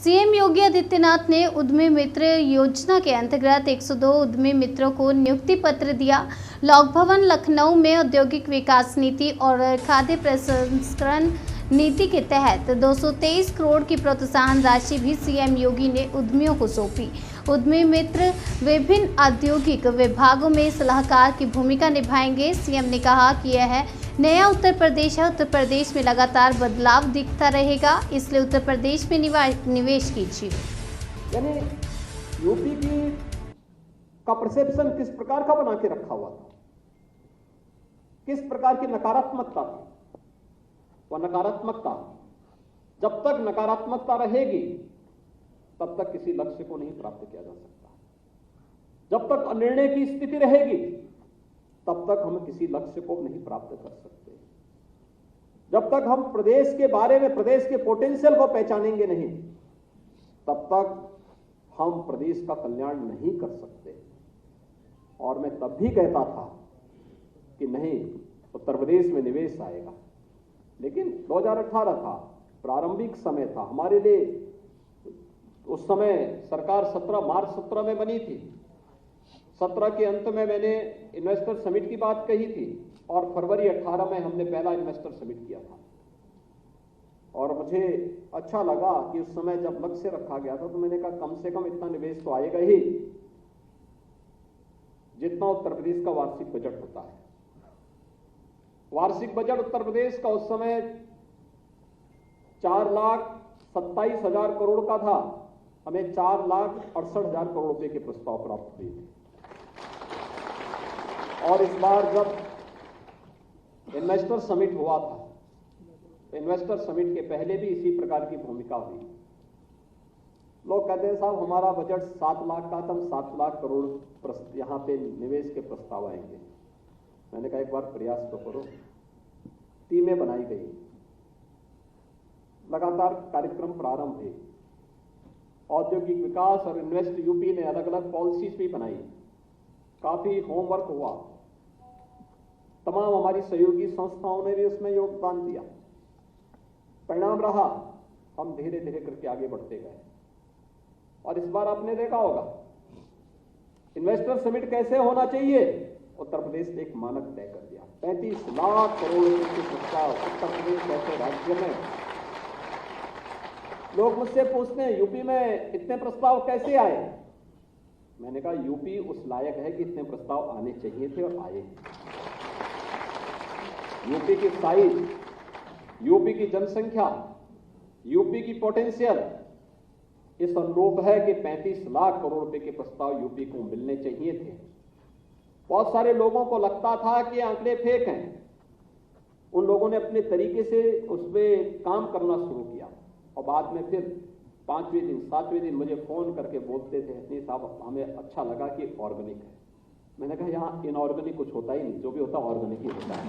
CM Yogi Adityanath ने उद्यमी मित्र योजना के अंतर्गत 102 उद्यमी मित्रों को नियुक्ति पत्र दिया। लॉक भवन लखनऊ में औद्योगिक विकास नीति और खाद्य प्रसंस्करण नीति के तहत 223 करोड़ की प्रोत्साहन राशि भी सीएम योगी ने उद्यमियों को सौंपी। उद्यमी मित्र विभिन्न औद्योगिक विभागों में सलाहकार की भूमिका निभाएंगे। सीएम ने कहा कि यह नया उत्तर प्रदेश है। उत्तर प्रदेश में लगातार बदलाव दिखता रहेगा, इसलिए उत्तर प्रदेश में निवेश कीजिए। यानी यूपी का परसेप्शन किस प्रकार का बना के रखा हुआ था, किस प्रकार की नकारात्मकता थी, वह नकारात्मकता जब तक नकारात्मकता रहेगी तब तक किसी लक्ष्य को नहीं प्राप्त किया जा सकता। जब तक अनिर्णय की स्थिति रहेगी तब तक हम किसी लक्ष्य को नहीं प्राप्त कर सकते। जब तक हम प्रदेश के बारे में, प्रदेश के पोटेंशियल को पहचानेंगे नहीं, तब तक हम प्रदेश का कल्याण नहीं कर सकते। और मैं तब भी कहता था कि नहीं, उत्तर प्रदेश में निवेश आएगा, लेकिन 2018 था, प्रारंभिक समय था हमारे लिए। उस समय सरकार मार्च 17 में बनी थी। 17 के अंत में मैंने इन्वेस्टर समिट की बात कही थी और फरवरी 18 में हमने पहला इन्वेस्टर समिट किया था। और मुझे अच्छा लगा कि उस समय जब लक्ष्य रखा गया था तो मैंने कहा कम से कम इतना निवेश तो आएगा ही जितना उत्तर प्रदेश का वार्षिक बजट होता है। वार्षिक बजट उत्तर प्रदेश का उस समय 4,27,000 करोड़ का था। हमें 4,68,000 करोड़ रुपए के प्रस्ताव प्राप्त हुए थे। और इस बार जब इन्वेस्टर समिट हुआ था, इन्वेस्टर समिट के पहले भी इसी प्रकार की भूमिका हुई। लोग कहते हैं साहब हमारा बजट 7 लाख का था, हम 7 लाख करोड़ यहां पे निवेश के प्रस्ताव आएंगे। मैंने कहा एक बार प्रयास तो करो। टीमें बनाई गई, लगातार कार्यक्रम प्रारंभ हुए। औद्योगिक विकास और इन्वेस्ट यूपी ने अलग अलग पॉलिसीज भी बनाई, काफी होमवर्क हुआ। तमाम हमारी सहयोगी संस्थाओं ने भी उसमें योगदान दिया। परिणाम रहा, हम धीरे धीरे करके आगे बढ़ते गए। और इस बार आपने देखा होगा इन्वेस्टर समिट कैसे होना चाहिए, उत्तर प्रदेश ने एक मानक तय कर दिया। 35 लाख करोड़ रुपए के प्रस्ताव उत्तर प्रदेश जैसे राज्य में। लोग मुझसे पूछते हैं यूपी में इतने प्रस्ताव कैसे आए। मैंने कहा यूपी उस लायक है कि इतने प्रस्ताव आने चाहिए थे और आए। यूपी की साइज, यूपी की जनसंख्या, यूपी की पोटेंशियल इस अनुरूप है कि 35 लाख करोड़ रुपए के प्रस्ताव यूपी को मिलने चाहिए थे। बहुत सारे लोगों को लगता था कि आंकड़े फेक हैं। उन लोगों ने अपने तरीके से उस पर काम करना शुरू किया और बाद में फिर 5वें दिन 7वें दिन मुझे फोन करके बोलते थे नहीं साहब हमें अच्छा लगा कि ऑर्गेनिक है। मैंने कहा यहाँ इनऑर्गेनिक कुछ होता ही नहीं, जो भी होता ऑर्गेनिक ही होता है।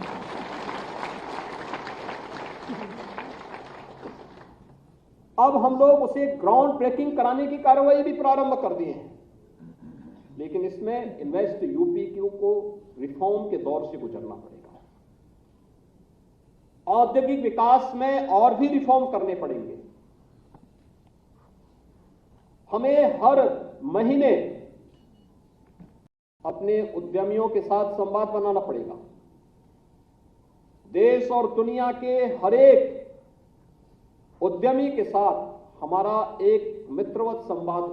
अब हम लोग उसे ग्राउंड ब्रेकिंग कराने की कार्रवाई भी प्रारंभ कर दिए हैं, लेकिन इसमें इन्वेस्ट यूपी को रिफॉर्म के दौर से गुजरना पड़ेगा। औद्योगिक विकास में और भी रिफॉर्म करने पड़ेंगे। हमें हर महीने अपने उद्यमियों के साथ संवाद बनाना पड़ेगा। देश और दुनिया के हर एक उद्यमी के साथ हमारा एक मित्रवत संवाद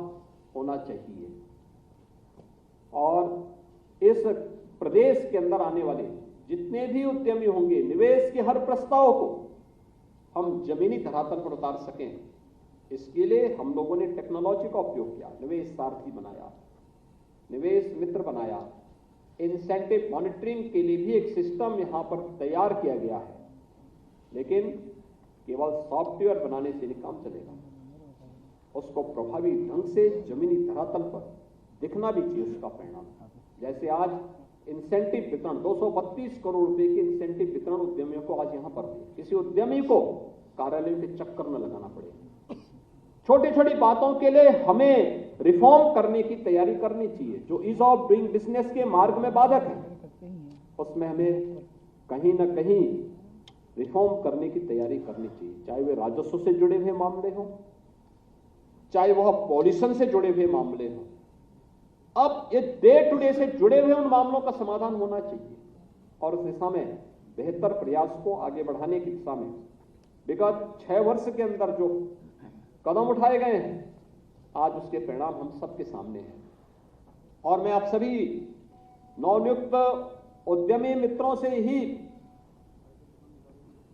होना चाहिए। और इस प्रदेश के अंदर आने वाले जितने भी उद्यमी होंगे, निवेश के हर प्रस्ताव को हम जमीनी धरातल पर उतार सकें, इसके लिए हम लोगों ने टेक्नोलॉजी का उपयोग किया। निवेश सारथी बनाया, निवेश मित्र बनाया, इंसेंटिव मॉनिटरिंग के लिए भी एक सिस्टम यहां पर तैयार किया गया है। लेकिन केवल सॉफ्टवेयर बनाने से नहीं काम चलेगा, उसको प्रभावी ढंग से जमीनी धरातल पर दिखना भी चाहिए उसका परिणाम। जैसे आज इंसेंटिव वितरण 232 करोड़ रुपए के इंसेंटिव वितरण उद्यमियों को आज यहां पर किसी उद्यमी को कार्यालयों के चक्कर न लगाना पड़ेगा। छोटी छोटी बातों के लिए हमें रिफॉर्म करने की तैयारी करनी चाहिए। जो ईज ऑफ डूइंग बिजनेस के मार्ग में बाधक है, उसमें हमें कहीं ना कहीं रिफॉर्म करने की तैयारी करनी चाहिए, चाहे वे राजस्व से जुड़े हुए मामले हों, चाहे वह पॉल्यूशन से जुड़े हुए मामले हों। अब ये डे टू डे से जुड़े हुए उन मामलों का समाधान होना चाहिए और उस दिशा में बेहतर प्रयास को आगे बढ़ाने की दिशा में विगत 6 वर्ष के अंदर जो कदम उठाए गए हैं, आज उसके परिणाम हम सबके सामने हैं। और मैं आप सभी नवनियुक्त उद्यमी मित्रों से ही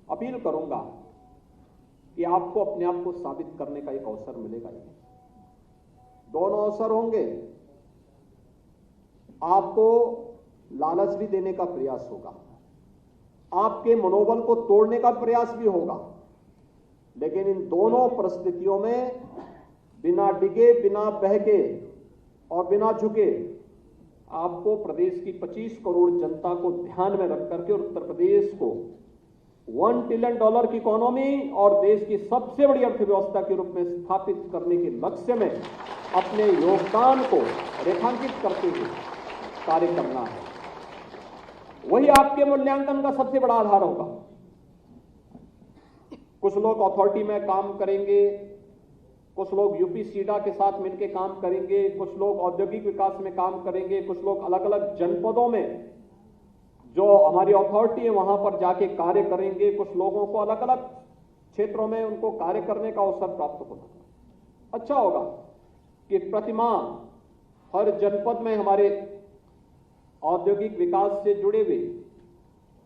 अपील करूंगा कि आपको अपने आप को साबित करने का एक अवसर मिलेगा। दोनों अवसर होंगे, आपको लालच भी देने का प्रयास होगा, आपके मनोबल को तोड़ने का प्रयास भी होगा, लेकिन इन दोनों परिस्थितियों में बिना डिगे, बिना बहके और बिना झुके आपको प्रदेश की 25 करोड़ जनता को ध्यान में रख करके और उत्तर प्रदेश को $1 ट्रिलियन की इकोनॉमी और देश की सबसे बड़ी अर्थव्यवस्था के रूप में स्थापित करने के लक्ष्य में अपने योगदान को रेखांकित करते हुए कार्य करना है। वही आपके मूल्यांकन का सबसे बड़ा आधार होगा। कुछ लोग अथॉरिटी में काम करेंगे, कुछ लोग यूपी सीडा के साथ मिलकर काम करेंगे, कुछ लोग औद्योगिक विकास में काम करेंगे, कुछ लोग अलग अलग जनपदों में जो हमारी अथॉरिटी है वहां पर जाके कार्य करेंगे, कुछ लोगों को अलग अलग क्षेत्रों में उनको कार्य करने का अवसर प्राप्त होगा। अच्छा होगा कि प्रतिमाह हर जनपद में हमारे औद्योगिक विकास से जुड़े हुए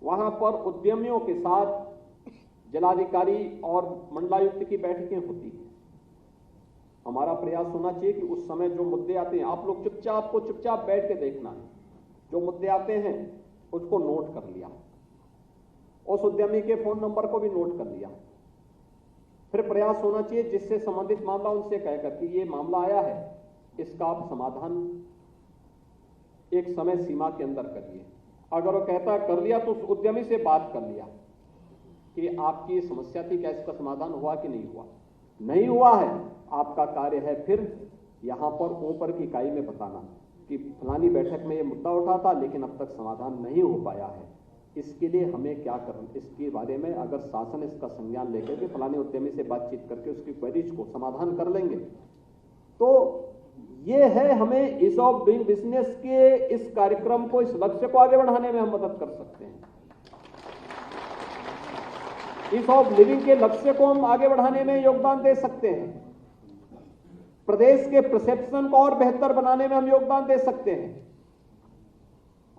वहां पर उद्यमियों के साथ जिलाधिकारी और मंडलायुक्त की बैठकें होती हैं। हमारा प्रयास होना चाहिए कि उस समय जो मुद्दे आते हैं, आप लोग चुपचाप बैठ के देखना है। जो मुद्दे आते हैं उसको नोट कर लिया, उस उद्यमी के फोन नंबर को भी नोट कर लिया। फिर प्रयास होना चाहिए जिससे संबंधित मामला उनसे कहकर कि ये मामला आया है, इसका आप समाधान एक समय सीमा के अंदर करिए। अगर वो कहता है कर लिया तो उस उद्यमी से बात कर लिया कि आपकी समस्या थी, क्या इसका समाधान हुआ कि नहीं हुआ। नहीं हुआ है, आपका कार्य है फिर यहां पर ऊपर की इकाई में बताना कि फलानी बैठक में ये मुद्दा उठा था लेकिन अब तक समाधान नहीं हो पाया है, इसके लिए हमें क्या करना। इसके बारे में अगर शासन इसका संज्ञान लेकर के फलाने उद्यमी से बातचीत करके उसकी क्वेरीज को समाधान कर लेंगे तो ये है हमें ईज ऑफ डूइंग बिजनेस के इस कार्यक्रम को, इस लक्ष्य को आगे बढ़ाने में हम मदद कर सकते हैं। ईज ऑफ लिविंग के लक्ष्य को हम आगे बढ़ाने में योगदान दे सकते हैं। प्रदेश के परसेप्शन को और बेहतर बनाने में हम योगदान दे सकते हैं।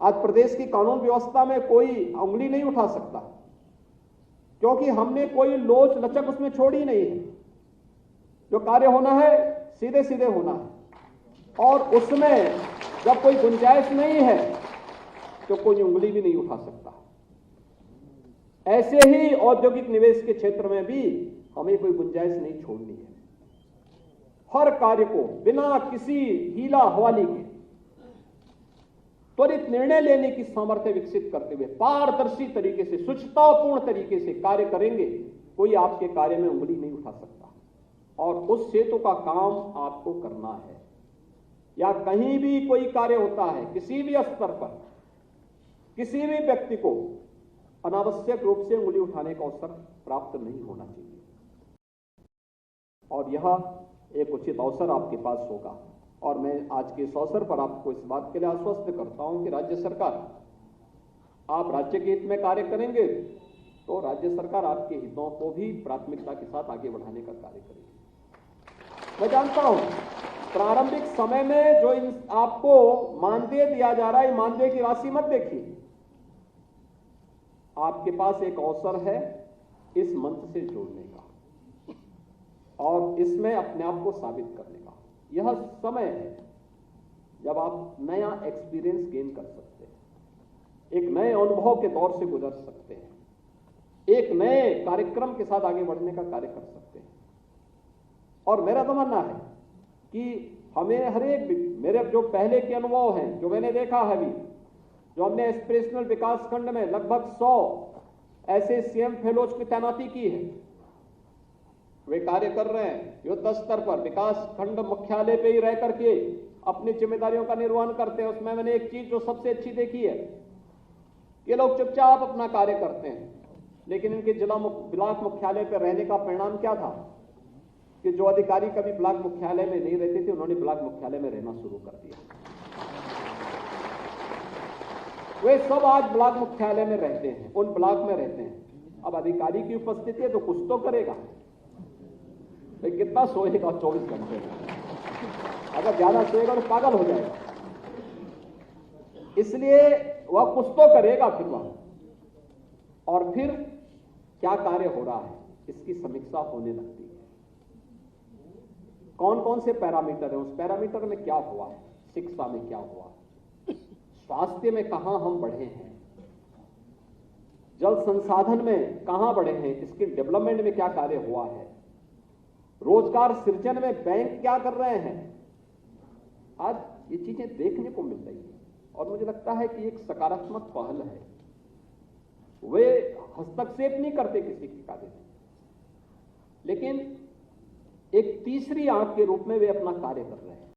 आज प्रदेश की कानून व्यवस्था में कोई उंगली नहीं उठा सकता क्योंकि हमने कोई लोच लचक उसमें छोड़ी नहीं है। जो कार्य होना है सीधे सीधे होना है और उसमें जब कोई गुंजाइश नहीं है तो कोई उंगली भी नहीं उठा सकता। ऐसे ही औद्योगिक निवेश के क्षेत्र में भी हमें कोई गुंजाइश नहीं छोड़नी है। हर कार्य को बिना किसी हीला हवाली के त्वरित निर्णय लेने की सामर्थ्य विकसित करते हुए पारदर्शी तरीके से, शुचितापूर्ण तरीके से कार्य करेंगे, कोई आपके कार्य में उंगली नहीं उठा सकता। और उस सेतु का काम आपको करना है। या कहीं भी कोई कार्य होता है, किसी भी स्तर पर किसी भी व्यक्ति को अनावश्यक रूप से उंगली उठाने का अवसर प्राप्त नहीं होना चाहिए। और यह एक उचित अवसर आपके पास होगा और मैं आज के इस अवसर पर आपको इस बात के लिए आश्वस्त करता हूं कि राज्य सरकार, आप राज्य के हित में कार्य करेंगे तो राज्य सरकार आपके हितों को भी प्राथमिकता के साथ आगे बढ़ाने का कार्य करेगी। मैं जानता हूं प्रारंभिक समय में जो आपको मानदेय दिया जा रहा है, मानदेय की राशि मत देखिए। आपके पास एक अवसर है इस मंच से जोड़ने का और इसमें अपने आप को साबित करने का। यह समय है जब आप नया एक्सपीरियंस गेन कर सकते हैं, एक नए अनुभव के दौर से गुजर सकते हैं, एक नए कार्यक्रम के साथ आगे बढ़ने का कार्य कर सकते हैं। और मेरा तो मानना है कि हमें हर एक, मेरे जो पहले के अनुभव हैं, जो मैंने देखा है अभी, जो हमने एस्पिरेशनल विकास खंड में लगभग 100 ऐसे सीएम फेलोज की तैनाती की है, वे कार्य कर रहे हैं युद्ध स्तर पर, विकास खंड मुख्यालय पे ही रह करके अपनी जिम्मेदारियों का निर्वहन करते हैं। उसमें मैंने एक चीज जो सबसे अच्छी देखी है, ये लोग चुपचाप अपना कार्य करते हैं, लेकिन इनके जिला ब्लॉक मुख्यालय पर रहने का परिणाम क्या था कि जो अधिकारी कभी ब्लॉक मुख्यालय में नहीं रहते थे, उन्होंने ब्लॉक मुख्यालय में रहना शुरू कर दिया। वे सब आज ब्लॉक मुख्यालय में रहते हैं, उन ब्लॉक में रहते हैं। अब अधिकारी की उपस्थिति है तो कुछ तो करेगा, तो कितना सोएगा 24 घंटे में? अगर ज्यादा सोएगा तो पागल हो जाएगा। इसलिए वह कुछ तो करेगा फिर वह, और फिर क्या कार्य हो रहा है इसकी समीक्षा होने लगती है। कौन कौन से पैरामीटर है, उस पैरामीटर में क्या हुआ है, शिक्षा में क्या हुआ है, स्वास्थ्य में कहां हम बढ़े हैं, जल संसाधन में कहां बढ़े हैं, स्किल डेवलपमेंट में क्या कार्य हुआ है, रोजगार सृजन में बैंक क्या कर रहे हैं। आज ये चीजें देखने को मिल रही है और मुझे लगता है कि एक सकारात्मक पहल है। वे हस्तक्षेप नहीं करते किसी के कार्य में, लेकिन एक तीसरी आंख के रूप में वे अपना कार्य कर रहे हैं।